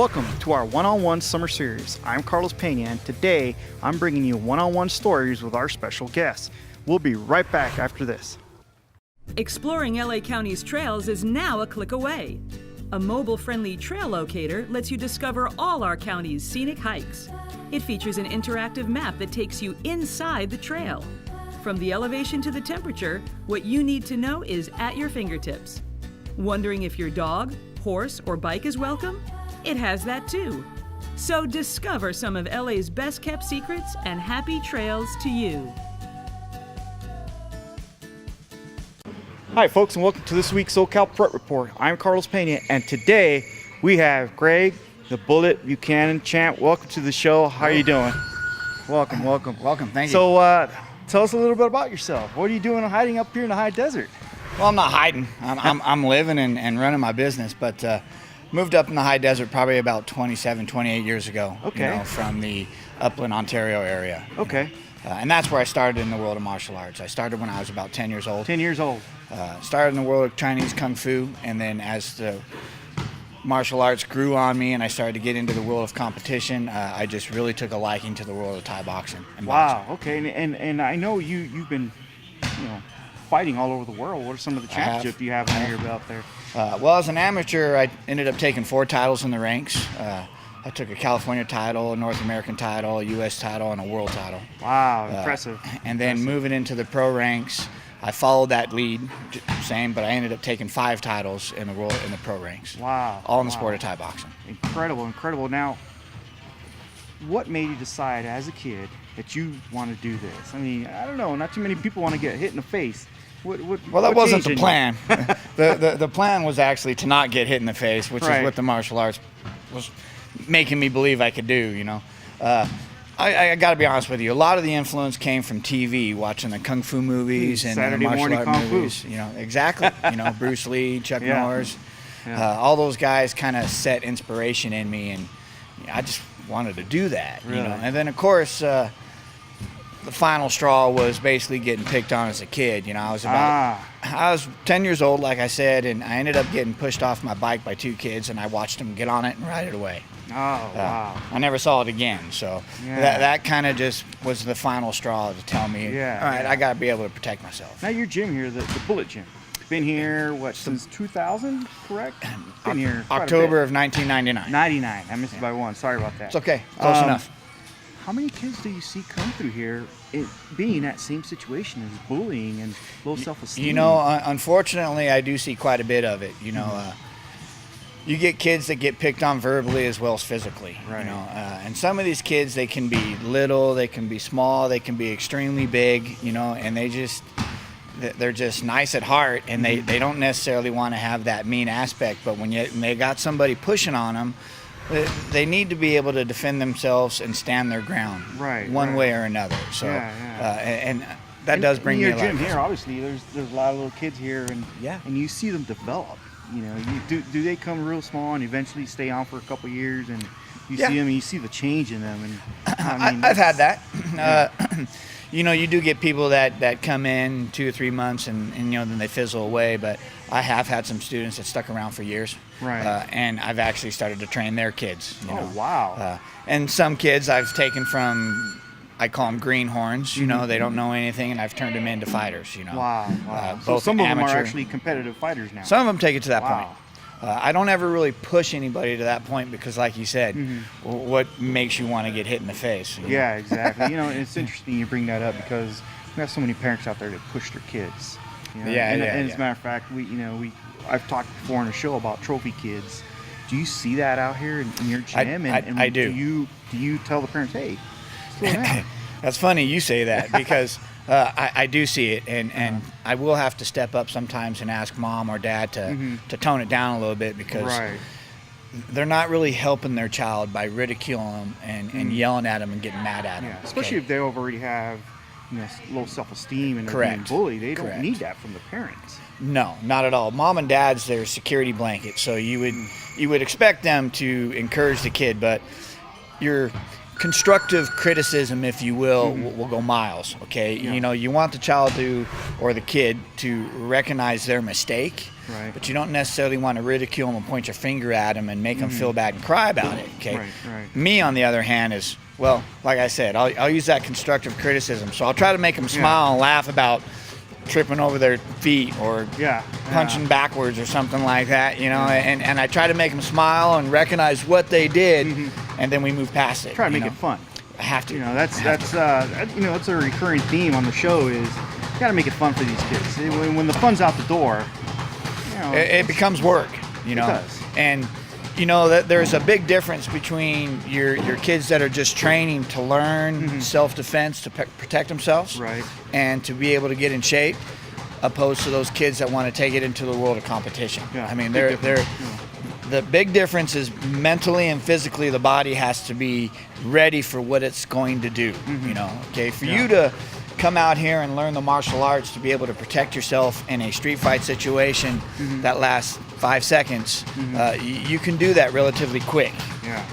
Welcome to our one-on-one summer series. I'm Carlos Peña, and today I'm bringing you one-on-one stories with our special guests. We'll be right back after this. Exploring LA County's trails is now a click away. A mobile-friendly trail locator lets you discover all our county's scenic hikes. It features an interactive map that takes you inside the trail. From the elevation to the temperature, what you need to know is at your fingertips. Wondering if your dog, horse, or bike is welcome? It has that too. So discover some of LA's best kept secrets and happy trails to you. Hi folks, and welcome to this week's SoCal Prep Report. I'm Carlos Peña, and today we have Greg, the Bullet Buchanan champ. Welcome to the show. How are you doing? Welcome. Thank you. So tell us a little bit about yourself. What are you doing hiding up here in the high desert? Well, I'm not hiding. I'm living and running my business, but moved up in the high desert probably about 27, 28 years ago. Okay. From the Upland, Ontario area. Okay. And that's where I started in the world of martial arts. I started when I was about 10 years old. 10 years old. Started in the world of Chinese Kung Fu, and then as the martial arts grew on me and I started to get into the world of competition, I just really took a liking to the world of Thai boxing. And wow. boxing. Okay. And I know you've been, fighting all over the world. What are some of the championships you have under your belt there? Well, as an amateur, I ended up taking 4 titles in the ranks. I took a California title, a North American title, a U.S. title, and a world title. Wow, impressive. And then moving into the pro ranks, I followed that lead, same, but I ended up taking 5 titles in the pro ranks. Wow. All in the sport of Thai boxing. Incredible. Now, what made you decide as a kid that you want to do this? I mean, I don't know, not too many people want to get hit in the face. Well, that wasn't the plan. the plan was actually to not get hit in the face, which is what the martial arts was making me believe I could do, I got to be honest with you. A lot of the influence came from TV, watching the Kung Fu movies and Saturday martial morning art Kung movies. Fu. Exactly. Bruce Lee, Chuck Norris. Yeah. All those guys kind of set inspiration in me, and I just wanted to do that. Really? And then, of course, the final straw was basically getting picked on as a kid. I was 10 years old, like I said, and I ended up getting pushed off my bike by 2 kids, and I watched them get on it and ride it away. Oh, wow. I never saw it again, so that kind of just was the final straw to tell me, all right, I got to be able to protect myself. Now your gym here, the Bullet Gym, been here, since 2000, correct? Been here October of 1999. 99, I missed it by 1, sorry about that. It's okay, close enough. How many kids do you see come through here being in that same situation as bullying and low self-esteem? Unfortunately, I do see quite a bit of it. You get kids that get picked on verbally as well as physically. Right. And some of these kids, they can be little, they can be small, they can be extremely big. And they're just nice at heart, and they don't necessarily want to have that mean aspect. But when they got somebody pushing on them, they need to be able to defend themselves and stand their ground, one way or another. So, and that does bring me a lot. In your gym here, obviously, there's a lot of little kids here, and you see them develop. Do they come real small and eventually stay on for a couple years, and you see them, and you see the change in them. And I've had that. You do get people that come in 2 or 3 months and then they fizzle away. But I have had some students that stuck around for years. Right. And I've actually started to train their kids. Oh, wow. And some kids I've taken from, I call them greenhorns. They don't know anything, and I've turned them into fighters. Wow. So Both some of them amateur, are actually competitive fighters now. Some of them take it to that Wow. point. I don't ever really push anybody to that point because, like you said, what makes you want to get hit in the face? Yeah, exactly. It's interesting you bring that up because we have so many parents out there that push their kids. And as a matter of fact, I've talked before on the show about trophy kids. Do you see that out here in your gym? I do. Do you tell the parents, hey, slow down? That's funny you say that because I do see it, and I will have to step up sometimes and ask mom or dad to tone it down a little bit because they're not really helping their child by ridiculing them and yelling at them and getting mad at them. Especially if they already have low self-esteem and they're being bullied. They don't need that from the parents. No, not at all. Mom and dad's their security blanket, so you would expect them to encourage the kid, but you're constructive criticism, if you will, will go miles. Okay, you want the child or the kid to recognize their mistake, right. but you don't necessarily want to ridicule them and point your finger at them and make them feel bad and cry about it. Okay, right. Me, on the other hand, is, well, like I said, I'll use that constructive criticism. So I'll try to make them smile and laugh about tripping over their feet or punching backwards or something like that, and I try to make them smile and recognize what they did, and then we move past it. Try to make it fun. I have to. That's a recurring theme on the show is you got to make it fun for these kids. When the fun's out the door, it becomes work. It does. And that there's a big difference between your kids that are just training to learn self-defense to protect themselves, right, and to be able to get in shape, opposed to those kids that want to take it into the world of competition. Yeah, I mean, the big difference is mentally and physically the body has to be ready for what it's going to do. For you to come out here and learn the martial arts to be able to protect yourself in a street fight situation that lasts 5 seconds, you can do that relatively quick.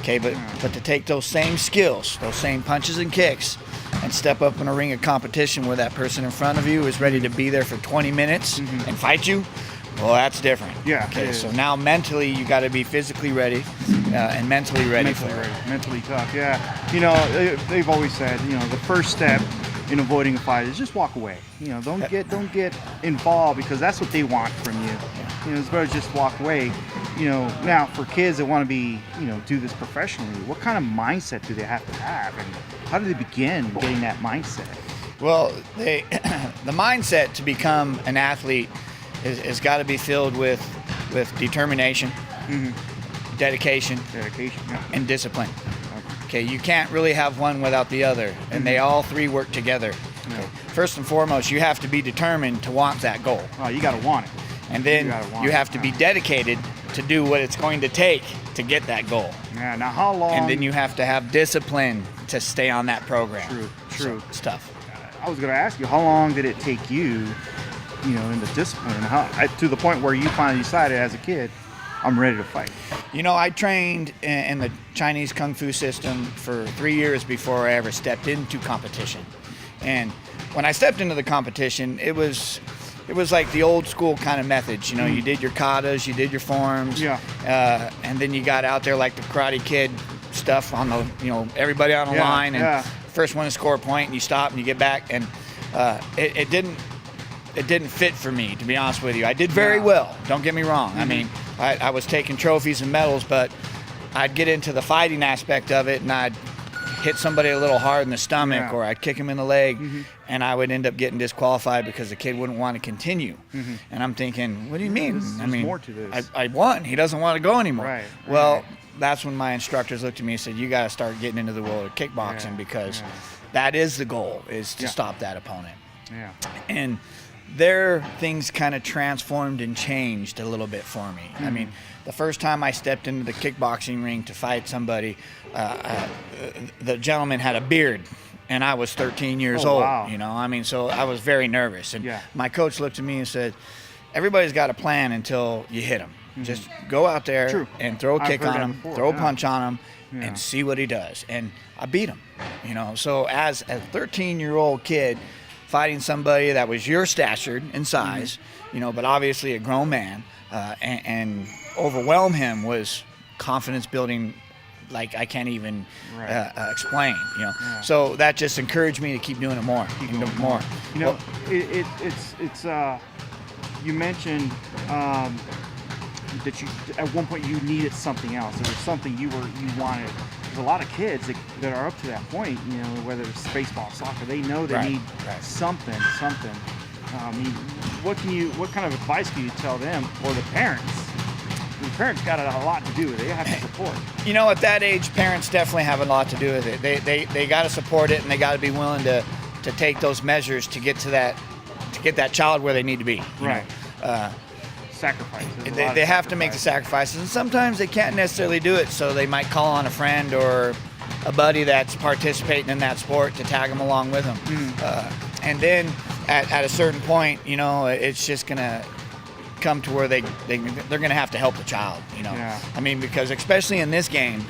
But to take those same skills, those same punches and kicks, and step up in a ring of competition where that person in front of you is ready to be there for 20 minutes and fight you, well, that's different. So now mentally you got to be physically ready and mentally ready for it. Mentally tough. They've always said, the first step in avoiding a fight is just walk away. Don't get involved, because that's what they want from you. It's better just walk away. Now for kids that want to be, do this professionally, what kind of mindset do they have to have, and how do they begin getting that mindset? Well, the mindset to become an athlete has got to be filled with determination, dedication, and discipline. Okay, you can't really have one without the other, and they all three work together. Okay. First and foremost, you have to be determined to want that goal. Oh, you got to want it. And then you have to be dedicated to do what it's going to take to get that goal. Yeah. Now, how long? And then you have to have discipline to stay on that program. True. So it's tough. I was going to ask you, how long did it take you, in the discipline, to the point where you finally decided as a kid, I'm ready to fight? I trained in the Chinese Kung Fu system for 3 years before I ever stepped into competition. And when I stepped into the competition, it was like the old school kind of methods. You did your katas, you did your forms, and then you got out there like the Karate Kid stuff on the, everybody on the line, and first one to score a point, and you stop and you get back, and it didn't fit for me, to be honest with you. I did very well, don't get me wrong. I mean, I was taking trophies and medals, but I'd get into the fighting aspect of it, and I'd hit somebody a little hard in the stomach, or I'd kick him in the leg, and I would end up getting disqualified because the kid wouldn't want to continue. And I'm thinking, what do you mean? There's more to this. I won. He doesn't want to go anymore. Right. Well, that's when my instructors looked at me and said, you got to start getting into the world of kickboxing, because that is the goal, is to stop that opponent. And there, things kind of transformed and changed a little bit for me. I mean, the first time I stepped into the kickboxing ring to fight somebody, the gentleman had a beard, and I was 13 years old. Wow. So I was very nervous. And my coach looked at me and said, everybody's got a plan until you hit him. Just go out there and throw a kick on him, throw a punch on him, and see what he does. And I beat him. So as a 13-year-old kid, fighting somebody that was your stature and size, but obviously a grown man, and overwhelm him was confidence building like I can't even explain. So that just encouraged me to keep doing it more. It's you mentioned that you at one point you needed something else. There was something you wanted. There's a lot of kids that are up to that point, whether it's baseball, soccer, they know they need something. What kind of advice can you tell them, or the parents? The parents got a lot to do with it. They have to support. At that age, parents definitely have a lot to do with it. They got to support it, and they got to be willing to take those measures to get that child where they need to be. Sacrifices. They have to make the sacrifices, and sometimes they can't necessarily do it, so they might call on a friend or a buddy that's participating in that sport to tag them along with them. And then at a certain point, it's just gonna come to where they're gonna have to help the child. Because especially in this game,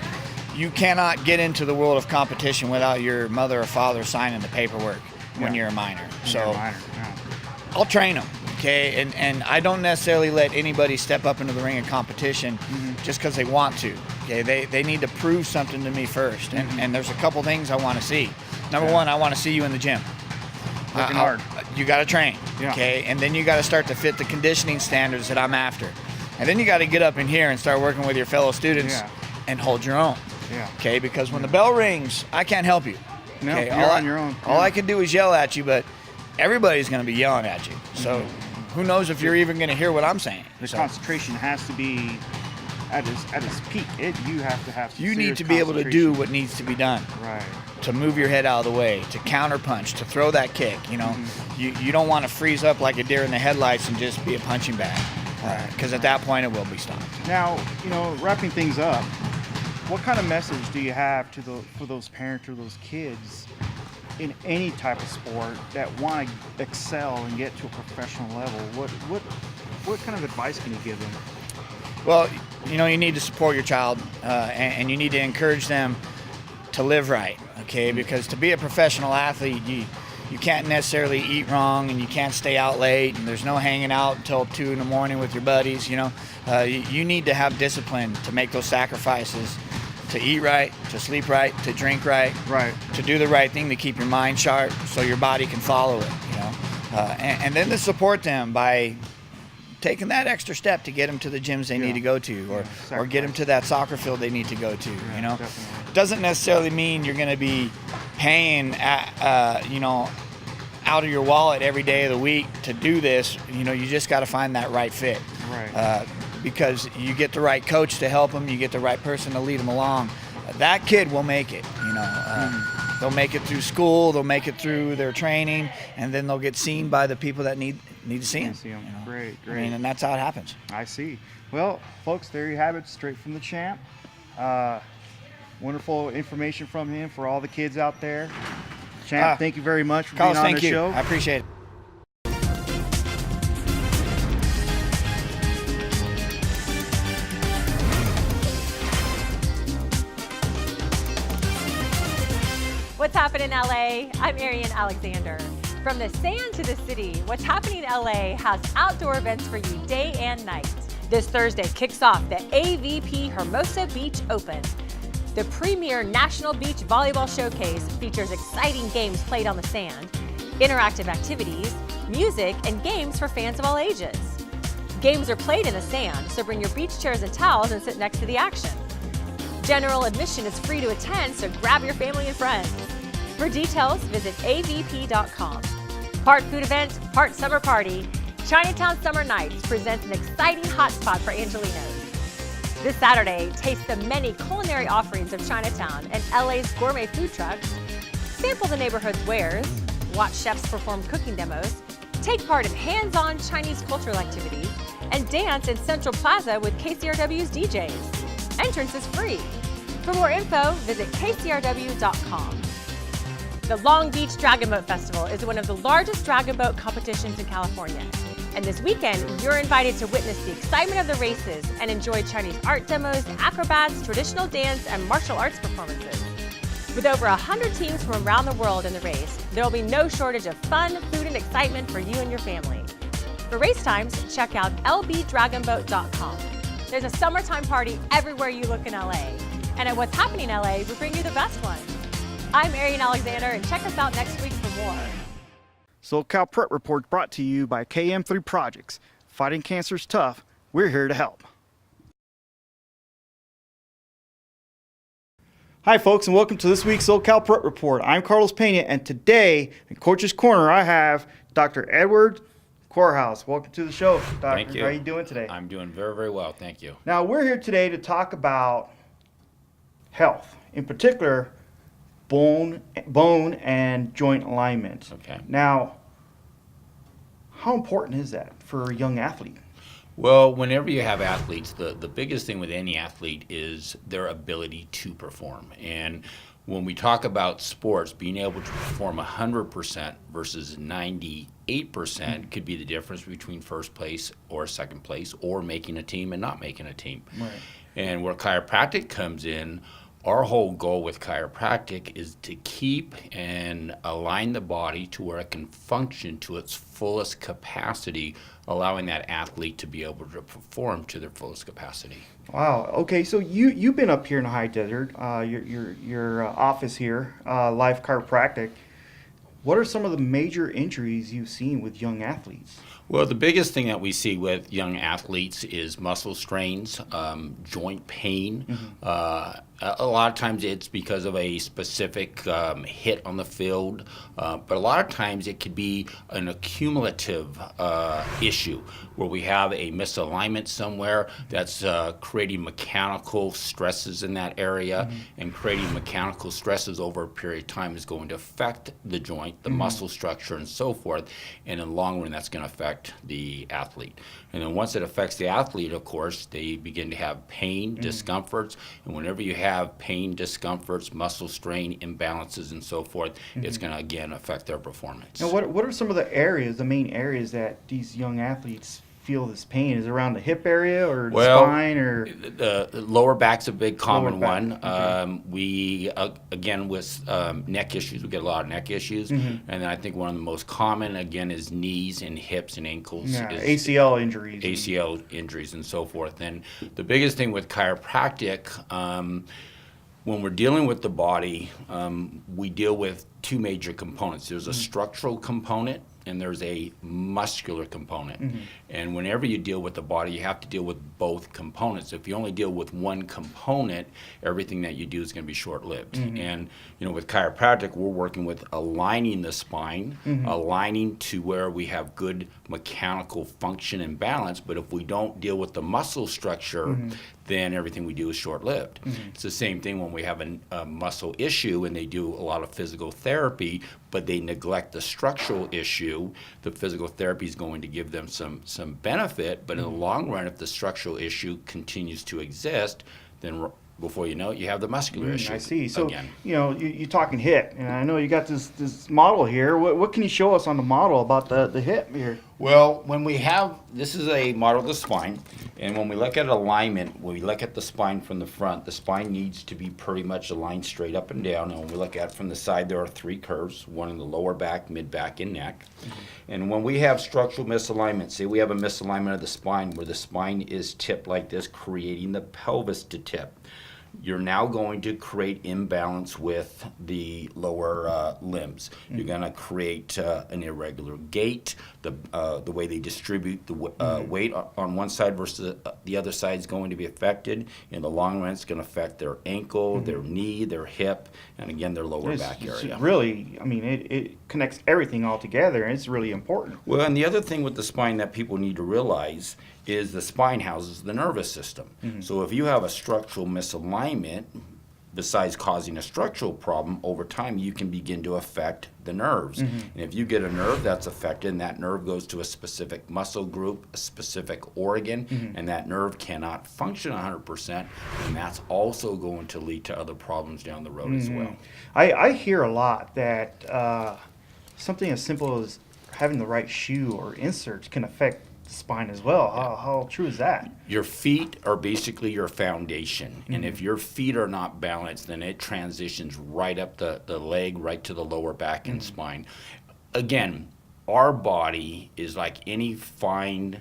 you cannot get into the world of competition without your mother or father signing the paperwork when you're a minor. I'll train them, okay? And I don't necessarily let anybody step up into the ring of competition just because they want to, okay? They need to prove something to me first, and there's a couple things I want to see. Number one, I want to see you in the gym. Working hard. You got to train, okay? And then you got to start to fit the conditioning standards that I'm after. And then you got to get up in here and start working with your fellow students and hold your own, okay? Because when the bell rings, I can't help you. No, okay? you're on your own. All I can do is yell at you, but everybody's going to be yelling at you. So who knows if you're even going to hear what I'm saying. The concentration has to be at its peak. You have to have You need to be able to do what needs to be done. Right. To move your head out of the way, to counter punch, to throw that kick. You know, you don't want to freeze up like a deer in the headlights and just be a punching bag. Because at that point it will be stopped. Now, wrapping things up, what kind of message do you have for those parents or those kids in any type of sport that want to excel and get to a professional level? What kind of advice can you give them? Well, you need to support your child, and you need to encourage them to live right, okay? Because to be a professional athlete, you can't necessarily eat wrong, and you can't stay out late, and there's no hanging out until 2 in the morning with your buddies. You need to have discipline to make those sacrifices, to eat right, to sleep right, to drink right, to do the right thing to keep your mind sharp so your body can follow it, and then to support them by taking that extra step to get them to the gyms they need to go to, or get them to that soccer field they need to go to. Doesn't necessarily mean you're going to be paying out of your wallet every day of the week to do this. You just got to find that right fit. Because you get the right coach to help them, you get the right person to lead them along. That kid will make it. They'll make it through school, they'll make it through their training, and then they'll get seen by the people that need to see them. Great. And that's how it happens. I see. Well, folks, there you have it, straight from the champ. Wonderful information from him for all the kids out there. Champ, thank you very much for being on the show. I appreciate it. What's happening in LA? I'm Arian Alexander. From the sand to the city, What's Happening in LA has outdoor events for you day and night. This Thursday kicks off the AVP Hermosa Beach Open. The premier National Beach Volleyball Showcase features exciting games played on the sand, interactive activities, music, and games for fans of all ages. Games are played in the sand, so bring your beach chairs and towels and sit next to the action. General admission is free to attend, so grab your family and friends. For details, visit avp.com. Part food event, part summer party, Chinatown Summer Nights presents an exciting hotspot for Angelinos. This Saturday, taste the many culinary offerings of Chinatown and LA's gourmet food trucks, sample the neighborhood's wares, watch chefs perform cooking demos, take part in hands-on Chinese cultural activities, and dance in Central Plaza with KCRW's DJs. Entrance is free. For more info, visit kcrw.com. The Long Beach Dragon Boat Festival is one of the largest dragon boat competitions in California. And this weekend, you're invited to witness the excitement of the races and enjoy Chinese art demos, acrobats, traditional dance, and martial arts performances. With over 100 teams from around the world in the race, there will be no shortage of fun, food, and excitement for you and your family. For race times, check out lbdragonboat.com. There's a summertime party everywhere you look in LA. And at What's Happening in LA, we bring you the best ones. I'm Arian Alexander, and check us out next week for more. SoCal Prep Report brought to you by KM3 Projects. Fighting cancer's tough. We're here to help. Hi, folks, and welcome to this week's SoCal Prep Report. I'm Carlos Peña, and today in Coach's Corner, I have Dr. Edward Korthuis. Welcome to the show, Doctor. Thank you. How are you doing today? I'm doing very, very well. Thank you. Now, we're here today to talk about health, in particular, bone and joint alignment. Okay. Now, how important is that for a young athlete? Well, whenever you have athletes, the biggest thing with any athlete is their ability to perform. And when we talk about sports, being able to perform 100% versus 98% could be the difference between first place or second place, or making a team and not making a team. Right. And where chiropractic comes in, Our whole goal with chiropractic is to keep and align the body to where it can function to its fullest capacity, allowing that athlete to be able to perform to their fullest capacity. Wow. Okay, so you've been up here in the high desert. Your office here, Life Chiropractic. What are some of the major injuries you've seen with young athletes? Well, the biggest thing that we see with young athletes is muscle strains, joint pain. A lot of times it's because of a specific hit on the field, but a lot of times it could be an accumulative issue where we have a misalignment somewhere that's creating mechanical stresses in that area, and creating mechanical stresses over a period of time is going to affect the joint, the muscle structure, and so forth, and in the long run that's going to affect the athlete. And then once it affects the athlete, of course, they begin to have pain, discomforts, and whenever you have pain, discomforts, muscle strain, imbalances, and so forth, it's going to, again, affect their performance. Now, what are some of the areas, the main areas that these young athletes feel this pain? Is it around the hip area or the spine? Or the lower back's a big common one. Okay. We, again, with neck issues, we get a lot of neck issues. And then I think one of the most common, again, is knees and hips and ankles. Yeah, ACL injuries. ACL injuries and so forth. And the biggest thing with chiropractic, when we're dealing with the body, we deal with two major components. There's a structural component and there's a muscular component. And whenever you deal with the body, you have to deal with both components. If you only deal with one component, everything that you do is going to be short-lived. And with chiropractic, we're working with aligning the spine, aligning to where we have good mechanical function and balance. But if we don't deal with the muscle structure, then everything we do is short-lived. It's the same thing when we have a muscle issue and they do a lot of physical therapy, but they neglect the structural issue. The physical therapy is going to give them some benefit, but in the long run, if the structural issue continues to exist, then before you know it, you have the muscular issue. I see. So, again. you're talking hip, and I know you got this model here. What can you show us on the model about the hip here? Well, when we have, this is a model of the spine, and when we look at alignment, when we look at the spine from the front, the spine needs to be pretty much aligned straight up and down, and when we look at it from the side, there are three curves, one in the lower back, mid back, and neck. And when we have structural misalignment, say we have a misalignment of the spine where the spine is tipped like this, creating the pelvis to tip, you're now going to create imbalance with the lower limbs. You're going to create an irregular gait. The way they distribute the weight on one side versus the other side is going to be affected. In the long run, it's going to affect their ankle, their knee, their hip, and again, their lower back area. It's really, it connects everything all together, and it's really important. Well, and the other thing with the spine that people need to realize is the spine houses the nervous system. So if you have a structural misalignment, besides causing a structural problem, over time you can begin to affect the nerves. And if you get a nerve that's affected, and that nerve goes to a specific muscle group, a specific organ, and that nerve cannot function 100%, and that's also going to lead to other problems down the road as well. I hear a lot that something as simple as having the right shoe or inserts can affect the spine as well. How true is that? Your feet are basically your foundation, and if your feet are not balanced, then it transitions right up the leg, right to the lower back and spine. Again, our body is like any fine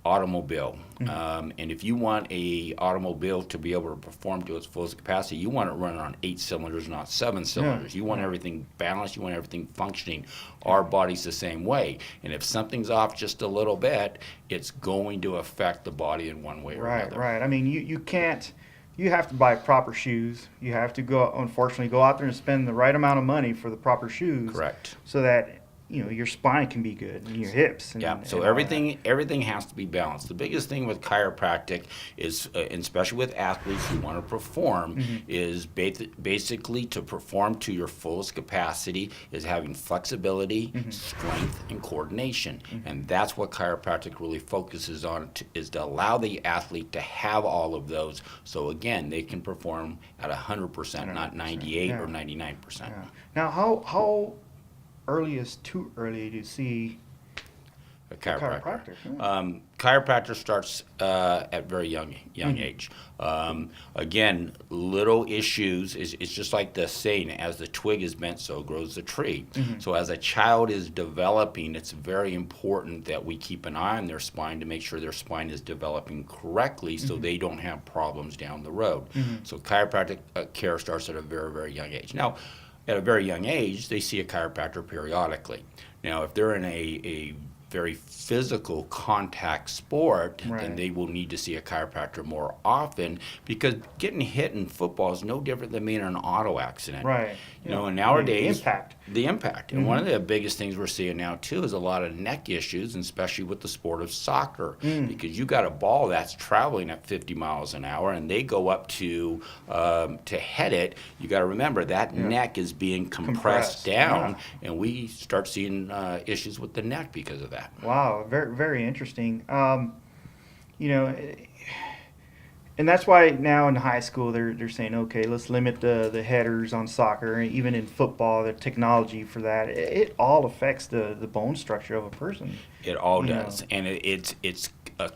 automobile, and if you want a automobile to be able to perform to its fullest capacity, you want it running on 8 cylinders, not 7 cylinders. You want everything balanced, you want everything functioning. Our body's the same way, and if something's off just a little bit, it's going to affect the body in one way or another. Right. I mean, you can't. You have to buy proper shoes. You have to unfortunately go out there and spend the right amount of money for the proper shoes. Correct. So that your spine can be good and your hips. So everything has to be balanced. The biggest thing with chiropractic is, and especially with athletes who want to perform, is basically to perform to your fullest capacity is having flexibility, strength, and coordination. And that's what chiropractic really focuses on, is to allow the athlete to have all of those. So again, they can perform at 100%, not 98 or 99%. Now, how early is too early to see A chiropractor. Chiropractor, Chiropractor starts at very young age. Again, little issues it's just like the saying: as the twig is bent, so grows the tree. So as a child is developing, it's very important that we keep an eye on their spine to make sure their spine is developing correctly, so they don't have problems down the road. So chiropractic care starts at a very, very young age. Now, at a very young age, they see a chiropractor periodically. Now, if they're in a very physical contact sport, then they will need to see a chiropractor more often, because getting hit in football is no different than being in an auto accident. Right. You know, and nowadays, the impact. And one of the biggest things we're seeing now too is a lot of neck issues, and especially with the sport of soccer, because you got a ball that's traveling at 50 miles an hour, and they go up to head it. You got to remember that neck is being compressed down, and we start seeing issues with the neck because of that. Wow, very, very interesting. You know, and that's why now in high school they're saying, okay, let's limit the headers on soccer, and even in football, the technology for that. It all affects the bone structure of a person. It all does, and it's a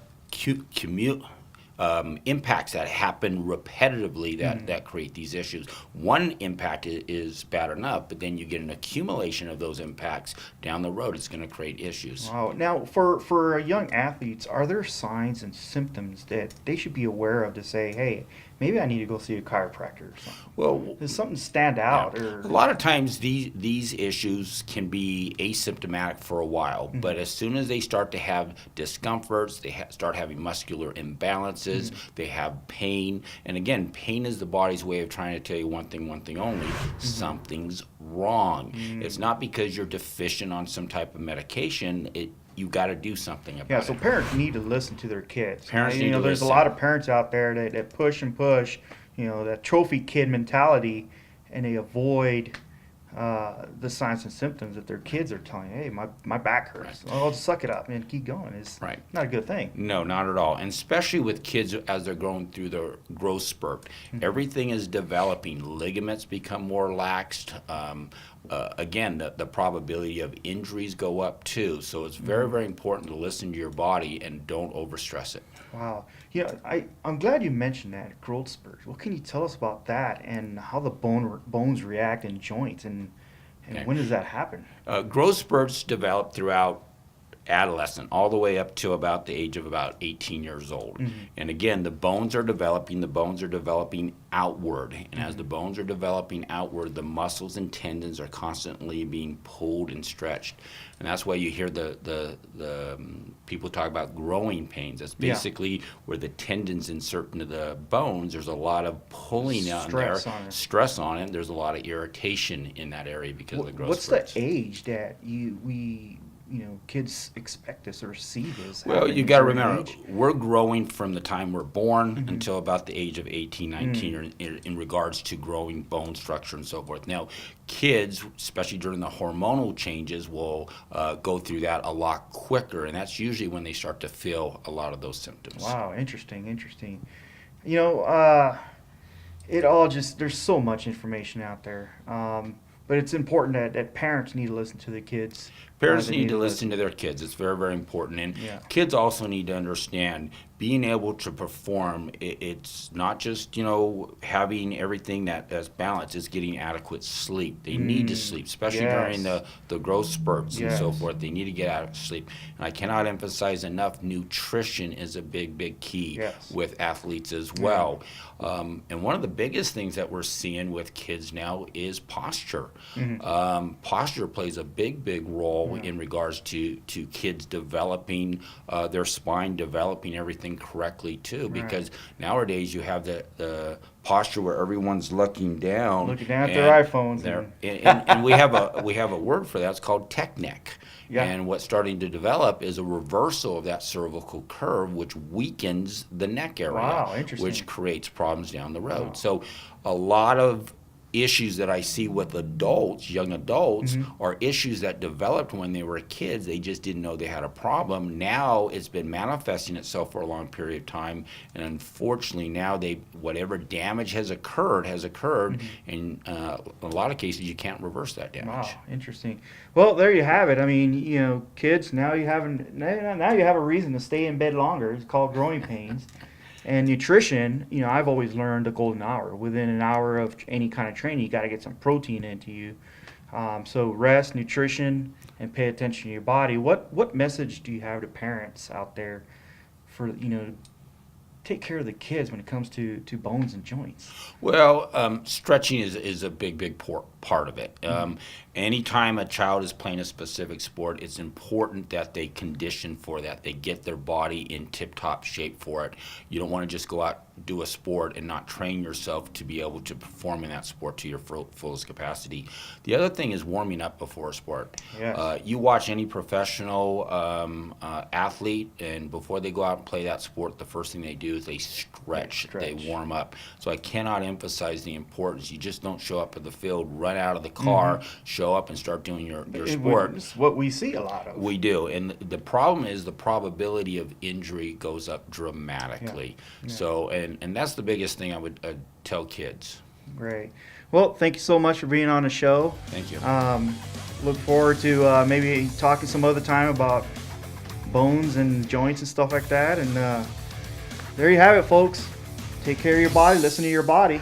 impacts that happen repetitively that create these issues. One impact is bad enough, but then you get an accumulation of those impacts down the road. It's going to create issues. Wow. Now, for young athletes, are there signs and symptoms that they should be aware of to say, hey, maybe I need to go see a chiropractor or something? Well, does something stand out? Or a lot of times these issues can be asymptomatic for a while, but as soon as they start to have discomforts, they start having muscular imbalances, they have pain, and again, pain is the body's way of trying to tell you one thing only: something's wrong. It's not because you're deficient on some type of medication. You got to do something about it. Yeah, so parents need to listen to their kids. Parents need to there's listen. a lot of parents out there that push and push, that trophy kid mentality, and they avoid the signs and symptoms that their kids are telling, hey, my back hurts. I'll just suck it up and keep going. It's not a good thing. No, not at all. And especially with kids as they're going through their growth spurt. Everything is developing. Ligaments become more laxed. Again, the probability of injuries go up too. So it's very, very important to listen to your body and don't overstress it. Wow. I'm glad you mentioned that, growth spurt. What can you tell us about that and how the bones react in joints, and when does that happen? Growth spurts develop throughout adolescent all the way up to about the age of about 18 years old. And again, the bones are developing outward, and as the bones are developing outward, the muscles and tendons are constantly being pulled and stretched, and that's why you hear the people talk about growing pains. That's basically where the tendons insert into the bones. There's a lot of pulling on there, stress on it. There's a lot of irritation in that area because of the growth spurts. What's the age that kids expect this or see this? Well, you got to remember, we're growing from the time we're born until about the age of 18, 19 in regards to growing bone structure and so forth. Now, kids, especially during the hormonal changes, will go through that a lot quicker, and that's usually when they start to feel a lot of those symptoms. Wow, interesting. It all there's so much information out there. But it's important that parents need to listen to the kids. Parents need to listen to their kids. It's very, very important. And kids also need to understand being able to perform. It's not just, having everything that's balanced. It's getting adequate sleep. They need to sleep, especially during the growth spurts and so forth. They need to get adequate sleep. And I cannot emphasize enough, nutrition is a big, big key with athletes as well. And one of the biggest things that we're seeing with kids now is posture. Posture plays a big, big role in regards to kids developing their spine, developing everything correctly too, because nowadays you have the posture where everyone's looking down at their iPhones, and we have a word for that. It's called tech neck. And what's starting to develop is a reversal of that cervical curve, which weakens the neck area, which creates problems down the road. So a lot of issues that I see with adults, young adults, are issues that developed when they were kids. They just didn't know they had a problem. Now it's been manifesting itself for a long period of time, and unfortunately now whatever damage has occurred, and a lot of cases you can't reverse that damage. Wow, interesting. Well, there you have it. I mean, you know, kids, now you have a reason to stay in bed longer. It's called growing pains. And nutrition, you know, I've always learned the golden hour. Within an hour of any kind of training, you got to get some protein into you. So rest, nutrition, and pay attention to your body. What message do you have to parents out there for, you know, take care of the kids when it comes to bones and joints? Well, stretching is a big part of it. Anytime a child is playing a specific sport, it's important that they condition for that. They get their body in tip-top shape for it. You don't want to just go out, do a sport, and not train yourself to be able to perform in that sport to your fullest capacity. The other thing is warming up before a sport. Yes. You watch any professional athlete, and before they go out and play that sport, the first thing they do is they stretch. They warm up. So I cannot emphasize the importance. You just don't show up at the field, run out of the car, show up and start doing your sport. It's what we see a lot of. We do. And the problem is the probability of injury goes up dramatically. Yeah. So, and that's the biggest thing I would tell kids. Great. Well, thank you so much for being on the show. Thank you. Look forward to maybe talking some other time about bones and joints and stuff like that. And there you have it, folks. Take care of your body. Listen to your body.